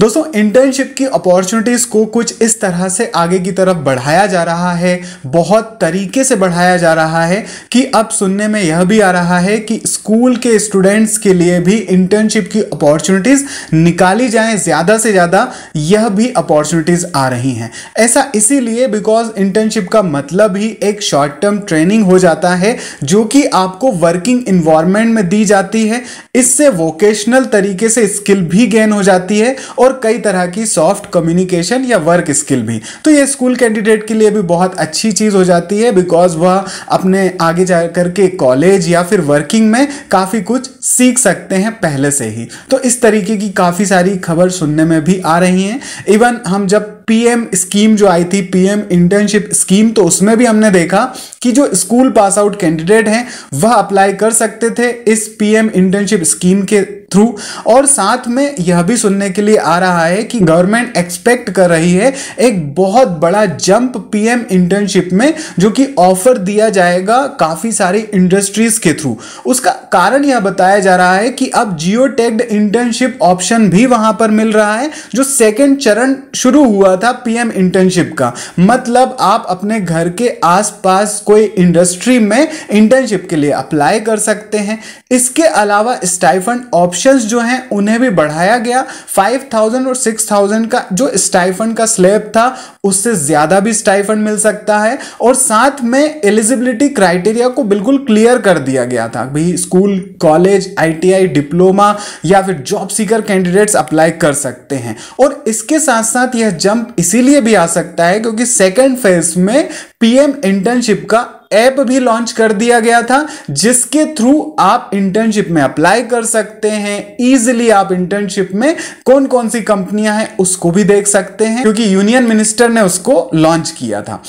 दोस्तों इंटर्नशिप की अपॉर्चुनिटीज को कुछ इस तरह से आगे की तरफ बढ़ाया जा रहा है, बहुत तरीके से बढ़ाया जा रहा है कि अब सुनने में यह भी आ रहा है कि स्कूल के स्टूडेंट्स के लिए भी इंटर्नशिप की अपॉर्चुनिटीज निकाली जाएं, ज़्यादा से ज़्यादा यह भी अपॉर्चुनिटीज आ रही हैं। ऐसा इसीलिए बिकॉज इंटर्नशिप का मतलब ही एक शॉर्ट टर्म ट्रेनिंग हो जाता है जो कि आपको वर्किंग इन्वायरमेंट में दी जाती है। इससे वोकेशनल तरीके से स्किल भी गेन हो जाती है और कई तरह की सॉफ्ट कम्युनिकेशन या वर्क स्किल भी। तो ये स्कूल कैंडिडेट के लिए भी बहुत अच्छी चीज़ हो जाती है बिकॉज वह अपने आगे जा करके कॉलेज या फिर वर्किंग में काफ़ी कुछ सीख सकते हैं पहले से ही। तो इस तरीके की काफ़ी सारी खबर सुनने में भी आ रही हैं। इवन हम जब पीएम स्कीम जो आई थी, पीएम इंटर्नशिप स्कीम, तो उसमें भी हमने देखा कि जो स्कूल पास आउट कैंडिडेट हैं वह अप्लाई कर सकते थे इस पीएम इंटर्नशिप स्कीम के थ्रू। और साथ में यह भी सुनने के लिए आ रहा है कि गवर्नमेंट एक्सपेक्ट कर रही है एक बहुत बड़ा जंप पीएम इंटर्नशिप में, जो कि ऑफर दिया जाएगा काफ़ी सारी इंडस्ट्रीज के थ्रू। उसका कारण यह बताया जा रहा है कि अब जियो टैग्ड इंटर्नशिप ऑप्शन भी वहां पर मिल रहा है, जो सेकेंड चरण शुरू हुआ था पीएम इंटर्नशिप का। मतलब आप अपने घर के आसपास कोई इंडस्ट्री में इंटर्नशिप के लिए अप्लाई कर सकते हैं। इसके अलावा स्टाइफंड ऑप्शंस जो हैं उन्हें भी बढ़ाया गया। 5,000 और 6,000 का जो स्टाइफंड का स्लैब था उससे ज्यादा भी स्टाइफंड मिल सकता है। और साथ में एलिजिबिलिटी क्राइटेरिया को बिल्कुल क्लियर कर दिया गया था भाई, स्कूल, कॉलेज, आईटीआई, डिप्लोमा या फिर जॉब सीकर कैंडिडेट्स अप्लाई कर सकते हैं। और इसके साथ साथ यह जंप इसीलिए भी आ सकता है क्योंकि सेकेंड फेज में पीएम इंटर्नशिप का ऐप भी लॉन्च कर दिया गया था, जिसके थ्रू आप इंटर्नशिप में अप्लाई कर सकते हैं। इजीली आप इंटर्नशिप में कौन कौन सी कंपनियां हैं उसको भी देख सकते हैं क्योंकि यूनियन मिनिस्टर ने उसको लॉन्च किया था।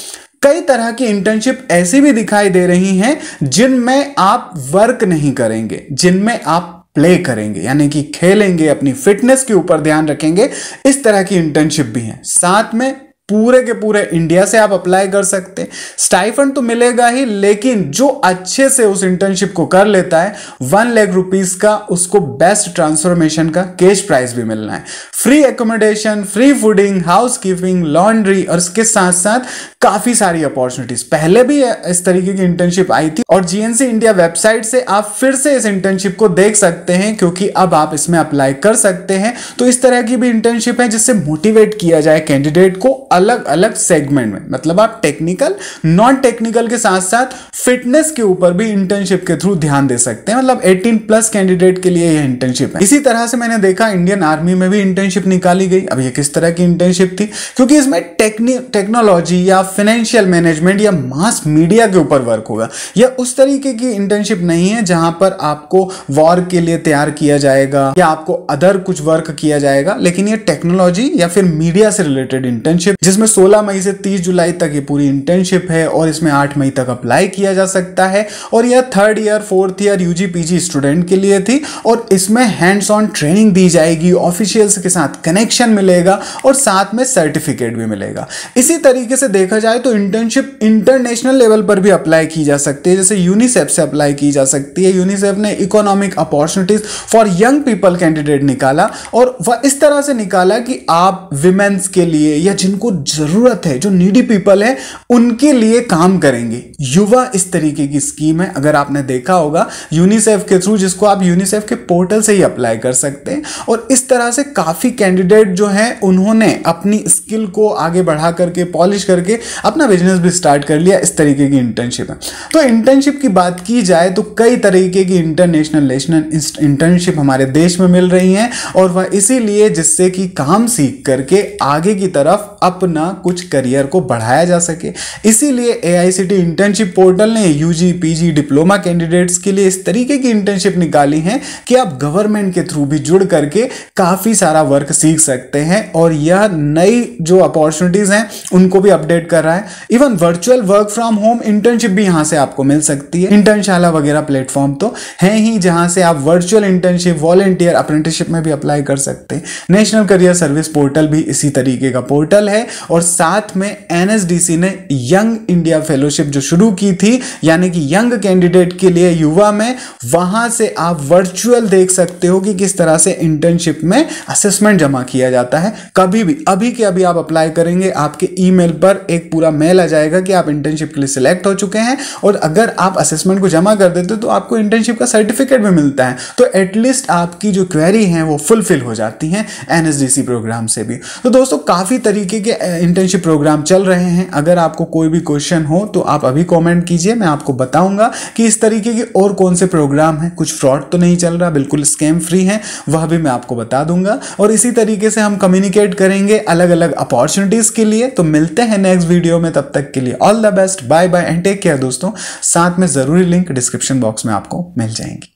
कई तरह की इंटर्नशिप ऐसी भी दिखाई दे रही हैं जिनमें आप वर्क नहीं करेंगे, जिनमें आप प्ले करेंगे, यानी कि खेलेंगे, अपनी फिटनेस के ऊपर ध्यान रखेंगे। इस तरह की इंटर्नशिप भी है। साथ में पूरे के पूरे इंडिया से आप अप्लाई कर सकते हैं। स्टाइफंड तो मिलेगा ही, लेकिन जो अच्छे से उस इंटर्नशिप को कर लेता है 1 लाख रुपीस का उसको बेस्ट ट्रांसफॉर्मेशन का कैश प्राइज भी मिलना है। Free accommodation, free fooding, house keeping, laundry और इसके साथ साथ काफी सारी अपॉर्चुनिटीज। पहले भी इस तरीके की इंटर्नशिप आई थी और जीएनसी इंडिया वेबसाइट से आप फिर से इस इंटर्नशिप को देख सकते हैं क्योंकि अब आप इसमें अप्लाई कर सकते हैं। तो इस तरह की भी इंटर्नशिप है जिससे मोटिवेट किया जाए कैंडिडेट को अलग अलग सेगमेंट में। मतलब आप टेक्निकल, नॉन टेक्निकल के साथ साथ फिटनेस के ऊपर भी इंटर्नशिप के थ्रू ध्यान दे सकते हैं। मतलब 18+ कैंडिडेट के लिए यह इंटर्नशिप है। इसी तरह से मैंने देखा इंडियन आर्मी में भी इंटर्नशिप निकाली गई। अब ये किस तरह की इंटर्नशिप थी, क्योंकि इसमें टेक्नोलॉजी या फाइनेंशियल मैनेजमेंट या मास मीडिया के ऊपर वर्क होगा। यह उस तरीके की इंटर्नशिप नहीं है जहां पर आपको वॉर के लिए तैयार किया जाएगा या आपको अदर कुछ वर्क किया जाएगा, लेकिन ये टेक्नोलॉजी या फिर मीडिया से रिलेटेड इंटर्नशिप, जिसमें 16 मई से 30 जुलाई तक ये पूरी इंटर्नशिप है और इसमें 8 मई तक अप्लाई किया जा सकता है। और यह 3rd year 4th year UG PG student के लिए थी और इसमें हैंड्स ऑन ट्रेनिंग दी जाएगी, ऑफिशियल्स के साथ कनेक्शन मिलेगा और साथ में सर्टिफिकेट भी मिलेगा। इसी तरीके से देखा जाए तो इंटर्नशिप इंटरनेशनल लेवल पर भी अप्लाई की जा सकती है, जैसे यूनिसेफ से अप्लाई की जा सकती है। यूनिसेफ ने economic opportunities for young people candidate निकाला और वह इस तरह से निकाला कि आप विमेंस के लिए या जिनको जरूरत है, जो नीडी पीपल है, उनके लिए काम करेंगे। युवा इस तरीके की स्कीम है, अगर आपने देखा होगा यूनिसेफ के थ्रू, जिसको आप यूनिसेफ के पोर्टल से ही अप्लाई कर सकते हैं। और इस तरह से काफी कैंडिडेट जो हैं उन्होंने अपनी स्किल को आगे बढ़ा करके, पॉलिश करके अपना बिजनेस भी स्टार्ट कर लिया। इस तरीके की इंटर्नशिप है। तो इंटर्नशिप की बात की जाए तो कई तरीके की इंटरनेशनल नेशनल इंटर्नशिप हमारे देश में मिल रही हैं और वह इसीलिए जिससे कि काम सीख करके आगे की तरफ अपना कुछ करियर को बढ़ाया जा सके। इसीलिए एआईसीटी इंटर्नशिप पोर्टल ने यूजी पीजी डिप्लोमा कैंडिडेट्स के लिए इस तरीके की इंटर्नशिप निकाली है कि आप गवर्नमेंट के थ्रू भी जुड़ करके काफी सारा वर्क सीख सकते हैं और यह नई जो अपॉर्चुनिटीज हैं उनको भी अपडेट कर रहा है। Even virtual work from home internship भी यहां से आपको मिल सकती है। इंटर्नशाला वगैरह प्लेटफॉर्म तो है ही जहां से आप वर्चुअल इंटर्नशिप, वॉलंटियर, अप्रेंटिसशिप में भी अप्लाई कर सकते हैं। नेशनल करियर सर्विस पोर्टल भी इसी तरीके का पोर्टल है और साथ में एनएसडीसी ने यंग इंडिया फेलोशिप जो शुरू की थी, यानी कि यंग कैंडिडेट के लिए, युवा में, वहां से आप वर्चुअल देख सकते हो कि किस तरह से इंटर्नशिप में असेसमेंट असेसमेंट जमा किया जाता है। कभी भी अभी के अभी आप अप्लाई करेंगे, आपके ईमेल पर एक पूरा मेल आ जाएगा कि आप इंटर्नशिप के लिए सिलेक्ट हो चुके हैं, और अगर आप असेसमेंट को जमा कर देते तो आपको इंटर्नशिप का सर्टिफिकेट भी मिलता है। तो एटलीस्ट आपकी जो क्वेरी है वो फुलफिल हो जाती हैं एनएसडीसी प्रोग्राम से भी। तो दोस्तों काफ़ी तरीके के इंटर्नशिप प्रोग्राम चल रहे हैं। अगर आपको कोई भी क्वेश्चन हो तो आप अभी कमेंट कीजिए, मैं आपको बताऊंगा कि इस तरीके के और कौन से प्रोग्राम हैं। कुछ फ्रॉड तो नहीं चल रहा, बिल्कुल स्कैम फ्री है, वह भी मैं आपको बता दूंगा। और इसी तरीके से हम कम्युनिकेट करेंगे अलग अलग अपॉर्चुनिटीज़ के लिए। तो मिलते हैं नेक्स्ट वीडियो में, तब तक के लिए all the best, bye bye and take care दोस्तों। साथ में ज़रूरी लिंक डिस्क्रिप्शन बॉक्स में आपको मिल जाएंगी।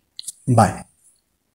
बाय।